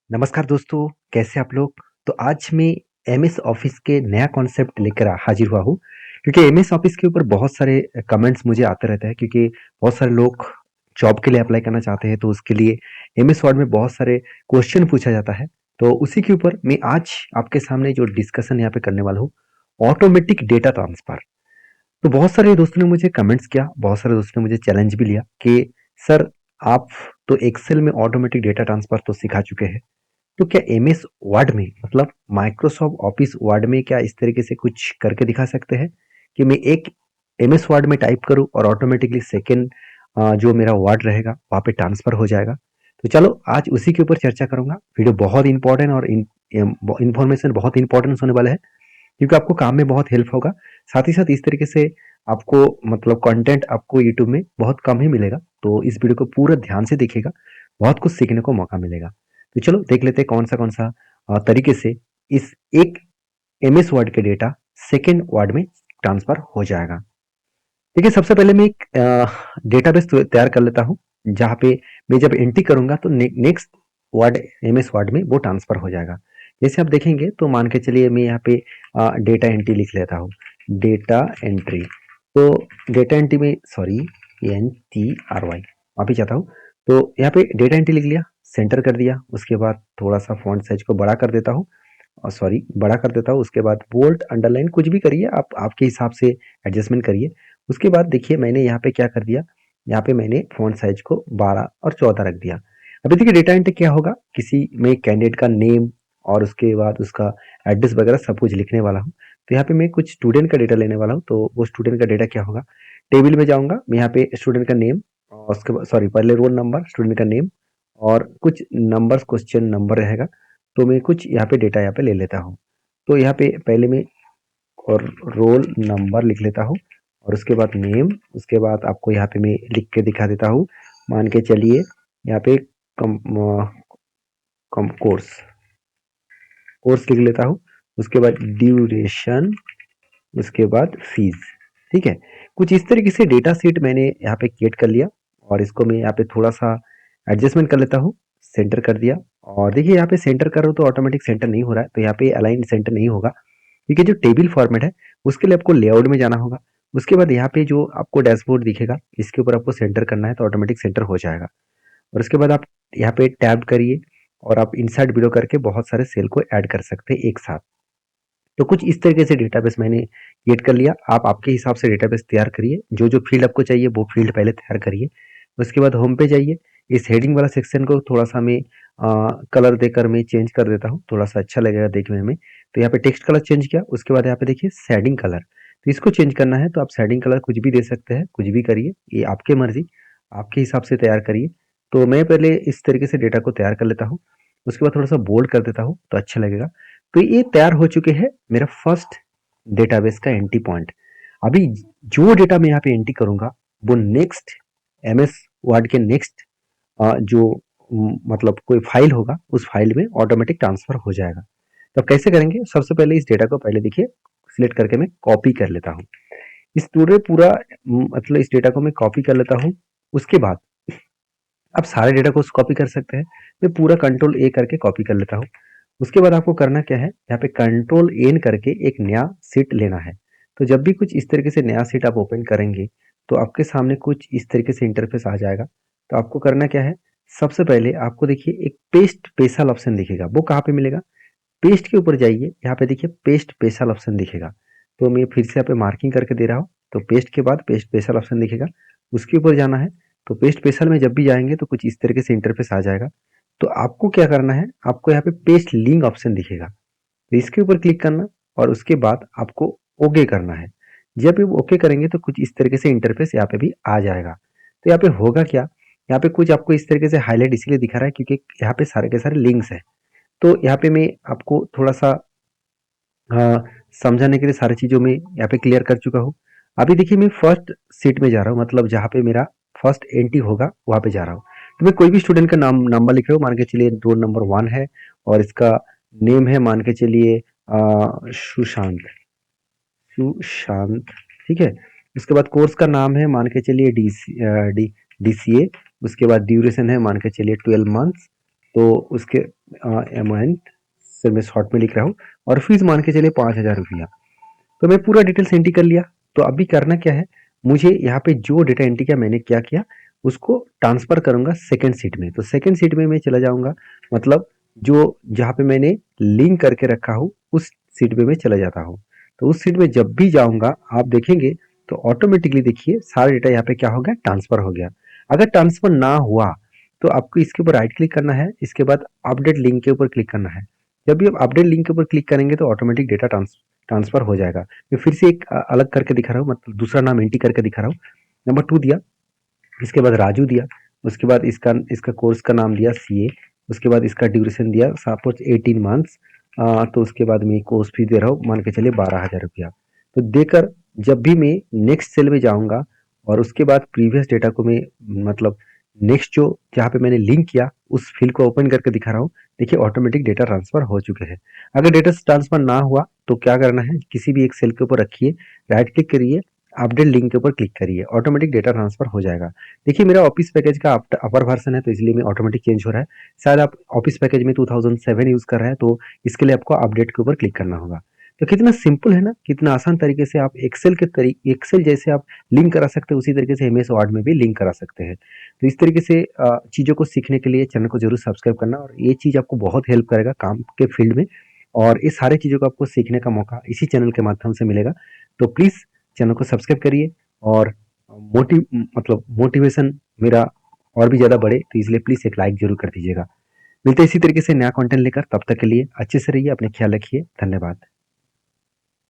नमस्कार दोस्तों, कैसे आप लोग? तो आज मैं एमएस ऑफिस के नया कॉन्सेप्ट लेकर हाजिर हुआ हूँ क्योंकि एमएस ऑफिस के ऊपर बहुत सारे कमेंट्स मुझे आते रहते हैं क्योंकि बहुत सारे लोग जॉब के लिए अप्लाई करना चाहते हैं तो उसके लिए एमएस वर्ड में बहुत सारे क्वेश्चन पूछा जाता है। तो उसी के ऊपर मैं आज आपके सामने जो डिस्कशन यहाँ पे करने वाला हूँ, ऑटोमेटिक डेटा ट्रांसफर। तो बहुत सारे दोस्तों ने मुझे कमेंट्स किया, बहुत सारे दोस्तों ने मुझे चैलेंज भी लिया कि सर आप तो एक्सेल में ऑटोमेटिक डेटा ट्रांसफर तो सिखा चुके हैं, तो क्या एमएस वर्ड में मतलब माइक्रोसॉफ्ट ऑफिस वर्ड में क्या इस तरीके से कुछ करके दिखा सकते हैं कि मैं एक एमएस वर्ड में टाइप करूं और ऑटोमेटिकली सेकेंड जो मेरा वर्ड रहेगा वहाँ पे ट्रांसफर हो जाएगा। तो चलो आज उसी के ऊपर चर्चा करूंगा। वीडियो बहुत इंपॉर्टेंट और इंफॉर्मेशन बहुत इंपॉर्टेंट होने वाला है क्योंकि आपको काम में बहुत हेल्प होगा। साथ ही साथ इस तरीके से आपको मतलब कंटेंट आपको यूट्यूब में बहुत कम ही मिलेगा, तो इस वीडियो को पूरा ध्यान से देखिएगा, बहुत कुछ सीखने को मौका मिलेगा। तो चलो देख लेते हैं कौन सा तरीके से इस एक एमएस वर्ड के डेटा सेकेंड वर्ड में ट्रांसफर हो जाएगा। देखिए सबसे पहले मैं एक डेटाबेस तैयार कर लेता हूँ जहाँ पे मैं जब एंट्री करूंगा तो नेक्स्ट वर्ड एमएस वर्ड में वो ट्रांसफर हो जाएगा। जैसे आप देखेंगे तो मान के चलिए मैं यहाँ पे डेटा एंट्री लिख लेता हूँ, डेटा एंट्री। तो डेटा एंट्री में सॉरी NTRY वापस जाता हूँ। तो यहाँ पे डेटा एंट्री लिख लिया, सेंटर कर दिया, उसके बाद थोड़ा सा फॉन्ट साइज को बड़ा कर देता हूँ, सॉरी बड़ा कर देता हूँ। उसके बाद बोल्ड अंडरलाइन कुछ भी करिए आप, आपके हिसाब से एडजस्टमेंट करिए। उसके बाद देखिए मैंने यहाँ पे क्या कर दिया, यहाँ पे मैंने फॉन्ट साइज को 12 और 14 रख दिया। अभी देखिए डेटा एंट्री क्या होगा, किसी में कैंडिडेट का नेम और उसके बाद उसका एड्रेस वगैरह सब कुछ लिखने वाला हूँ। तो यहाँ पे मैं कुछ स्टूडेंट का डेटा लेने वाला हूँ, तो वो स्टूडेंट का डेटा क्या होगा, टेबल में जाऊंगा मैं, यहाँ पे स्टूडेंट का नेम और उसके बाद सॉरी पहले रोल नंबर, स्टूडेंट का नेम और कुछ नंबर्स, क्वेश्चन नंबर रहेगा। तो मैं कुछ यहाँ पे डेटा यहाँ पे ले लेता हूँ। तो यहाँ पे पहले मैं और रोल नंबर लिख लेता हूँ और उसके बाद नेम, उसके बाद आपको यहाँ पे मैं लिख के दिखा देता हूँ। मान के चलिए यहाँ पे कम, कम कोर्स कोर्स लिख लेता हूँ। उसके बाद ड्यूरेशन, उसके बाद फीस। ठीक है, कुछ इस तरीके से डेटा सीट मैंने यहाँ पे क्रिएट कर लिया और इसको मैं यहाँ पे थोड़ा सा एडजस्टमेंट कर लेता हूँ, सेंटर कर दिया। और देखिए यहाँ पे सेंटर करो तो ऑटोमेटिक सेंटर नहीं हो रहा है, तो यहाँ पे अलाइन सेंटर नहीं होगा क्योंकि जो टेबल फॉर्मेट है उसके लिए आपको लेआउट में जाना होगा। उसके बाद यहाँ पे जो आपको डैशबोर्ड दिखेगा इसके ऊपर आपको सेंटर करना है तो ऑटोमेटिक सेंटर हो जाएगा। और उसके बाद आप यहाँ पे टैब करिए और आप इंसर्ट बिलो करके बहुत सारे सेल को ऐड कर सकते हैं एक साथ। तो कुछ इस तरीके से डेटाबेस मैंने क्रिएट कर लिया। आप आपके हिसाब से डेटाबेस तैयार करिए, जो जो फील्ड आपको चाहिए वो फील्ड पहले तैयार करिए। उसके बाद होम पे जाइए, इस हेडिंग वाला सेक्शन को थोड़ा सा मैं कलर देकर मैं चेंज कर देता हूँ, थोड़ा सा अच्छा लगेगा देखने में। तो यहाँ पे टेक्स्ट कलर चेंज किया, उसके बाद यहाँ पे देखिए शेडिंग कलर, तो इसको चेंज करना है तो आप शेडिंग कलर कुछ भी दे सकते हैं, कुछ भी करिए, ये आपके मर्जी, आपके हिसाब से तैयार करिए। तो मैं पहले इस तरीके से डेटा को तैयार कर लेता हूँ, उसके बाद थोड़ा सा बोल्ड कर देता हूँ तो अच्छा लगेगा। तो ये तैयार हो चुके हैं मेरा फर्स्ट डेटाबेस का एंट्री पॉइंट। अभी जो डेटा मैं यहाँ पे एंट्री करूंगा वो नेक्स्ट एमएस वर्ड के नेक्स्ट जो मतलब कोई फाइल होगा उस फाइल में ऑटोमेटिक ट्रांसफर हो जाएगा। तो अब कैसे करेंगे, सबसे पहले इस डेटा को पहले देखिए सिलेक्ट करके मैं कॉपी कर लेता हूँ। इस पूरा मतलब इस डेटा को मैं कॉपी कर लेता हूँ। उसके बाद आप सारे डेटा को कॉपी कर सकते हैं, मैं पूरा कंट्रोल ए करके कॉपी कर लेता हूँ। उसके बाद आपको करना क्या है, यहाँ पे कंट्रोल एन करके एक नया सीट लेना है। तो जब भी कुछ इस तरीके से नया सीट आप ओपन करेंगे तो आपके सामने कुछ इस तरीके से इंटरफेस आ जाएगा। तो आपको करना क्या है, सबसे पहले आपको देखिए एक पेस्ट स्पेशल ऑप्शन दिखेगा, वो कहाँ पे मिलेगा, पेस्ट के ऊपर जाइए, यहाँ पे देखिए पेस्ट स्पेशल ऑप्शन दिखेगा। तो मैं फिर से यहाँ पे मार्किंग करके दे रहा हूँ, तो पेस्ट के बाद पेस्ट स्पेशल ऑप्शन दिखेगा, उसके ऊपर जाना है। तो पेस्ट स्पेशल में जब भी जाएंगे तो कुछ इस तरीके से इंटरफेस आ जाएगा। तो आपको क्या करना है, आपको यहाँ पे पेस्ट लिंक ऑप्शन दिखेगा, तो इसके ऊपर क्लिक करना और उसके बाद आपको ओके करना है। जब भी ओके करेंगे तो कुछ इस तरीके से इंटरफेस यहाँ पे भी आ जाएगा। तो यहाँ पे होगा क्या, यहाँ पे कुछ आपको इस तरीके से हाईलाइट इसलिए दिखा रहा है क्योंकि यहाँ पे सारे के सारे लिंक्स है। तो यहाँ पे मैं आपको थोड़ा सा समझाने के लिए सारी चीज़ों में यहाँ पे क्लियर कर चुका हूँ। अभी देखिए मैं फर्स्ट सीट में जा रहा हूँ, मतलब जहाँ पे मेरा फर्स्ट एंट्री होगा वहाँ पे जा रहा हूँ। तो मैं कोई भी स्टूडेंट का नाम नंबर लिख रहा हूँ, मान के चलिए रोल नंबर 1 है और इसका नेम है मान के चलिए सुशांत, सुशांत। ठीक है, उसके बाद कोर्स का नाम है मान के चलिए DCA। उसके बाद ड्यूरेशन है मान के चलिए 12 मंथ्स। तो उसके अमाउंट सर मैं शॉर्ट में लिख रहा हूँ, और फीस मान के चलिए 5,000 रुपया। तो मैं पूरा डिटेल्स एंट्री कर लिया। तो अभी करना क्या है, मुझे यहाँ पे जो डेटा एंट्री किया मैंने क्या किया, उसको ट्रांसफर करूंगा सेकंड सीट में। तो सेकंड सीट में मैं चला जाऊंगा, मतलब जो जहाँ पे मैंने लिंक करके रखा हूँ उस सीट पे मैं चला जाता हूँ। तो उस सीट में जब भी जाऊंगा आप देखेंगे तो ऑटोमेटिकली देखिए सारा डेटा यहाँ पे क्या हो गया, ट्रांसफर हो गया। अगर ट्रांसफर ना हुआ तो आपको इसके ऊपर राइट क्लिक करना है, इसके बाद अपडेट लिंक के ऊपर क्लिक करना है। जब भी आप अपडेट लिंक के ऊपर क्लिक करेंगे तो ऑटोमेटिक डेटा ट्रांसफर हो जाएगा। मैं फिर से एक अलग करके दिखा रहा हूँ, मतलब दूसरा नाम एंट्री करके दिखा रहा हूँ। नंबर 2 दिया, इसके बाद राजू दिया, उसके बाद इसका इसका कोर्स का नाम दिया सीए, उसके बाद इसका ड्यूरेशन दिया सपोज 18 मंथ्स। तो उसके बाद मैं कोर्स फी दे रहा हूँ, मान के चलिए 12,000 रुपया। तो देकर जब भी मैं नेक्स्ट सेल में जाऊंगा और उसके बाद प्रीवियस डेटा को मैं, मतलब नेक्स्ट जो जहाँ पे मैंने लिंक किया उस फील्ड को ओपन करके दिखा रहा हूँ। देखिए ऑटोमेटिक डेटा ट्रांसफर हो चुके हैं। अगर डेटा ट्रांसफर ना हुआ तो क्या करना है, किसी भी एक सेल के ऊपर रखिए, राइट क्लिक करिए, अपडेट लिंक के ऊपर क्लिक करिए, ऑटोमेटिक डेटा ट्रांसफर हो जाएगा। देखिए मेरा ऑफिस पैकेज का अपर वर्जन है तो इसलिए मैं ऑटोमेटिक चेंज हो रहा है। शायद आप ऑफिस पैकेज में 2007 यूज कर रहे हैं तो इसके लिए आपको अपडेट के ऊपर क्लिक करना होगा। तो कितना सिंपल है ना, कितना आसान तरीके से आप एक्सेल जैसे आप लिंक करा सकते हैं, उसी तरीके से एमएस वर्ड में भी लिंक करा सकते हैं। तो इस तरीके से चीज़ों को सीखने के लिए चैनल को जरूर सब्सक्राइब करना, और ये चीज़ आपको बहुत हेल्प करेगा काम के फील्ड में। और इस सारी चीज़ों को आपको सीखने का मौका इसी चैनल के माध्यम से मिलेगा। तो प्लीज़ चैनल को सब्सक्राइब करिए, और मतलब मोटिवेशन मेरा और भी ज़्यादा बढ़े तो इसलिए प्लीज़ एक लाइक जरूर कर दीजिएगा। मिलते हैं इसी तरीके से नया कंटेंट लेकर, तब तक के लिए अच्छे से रहिए, अपने ख्याल रखिए, धन्यवाद।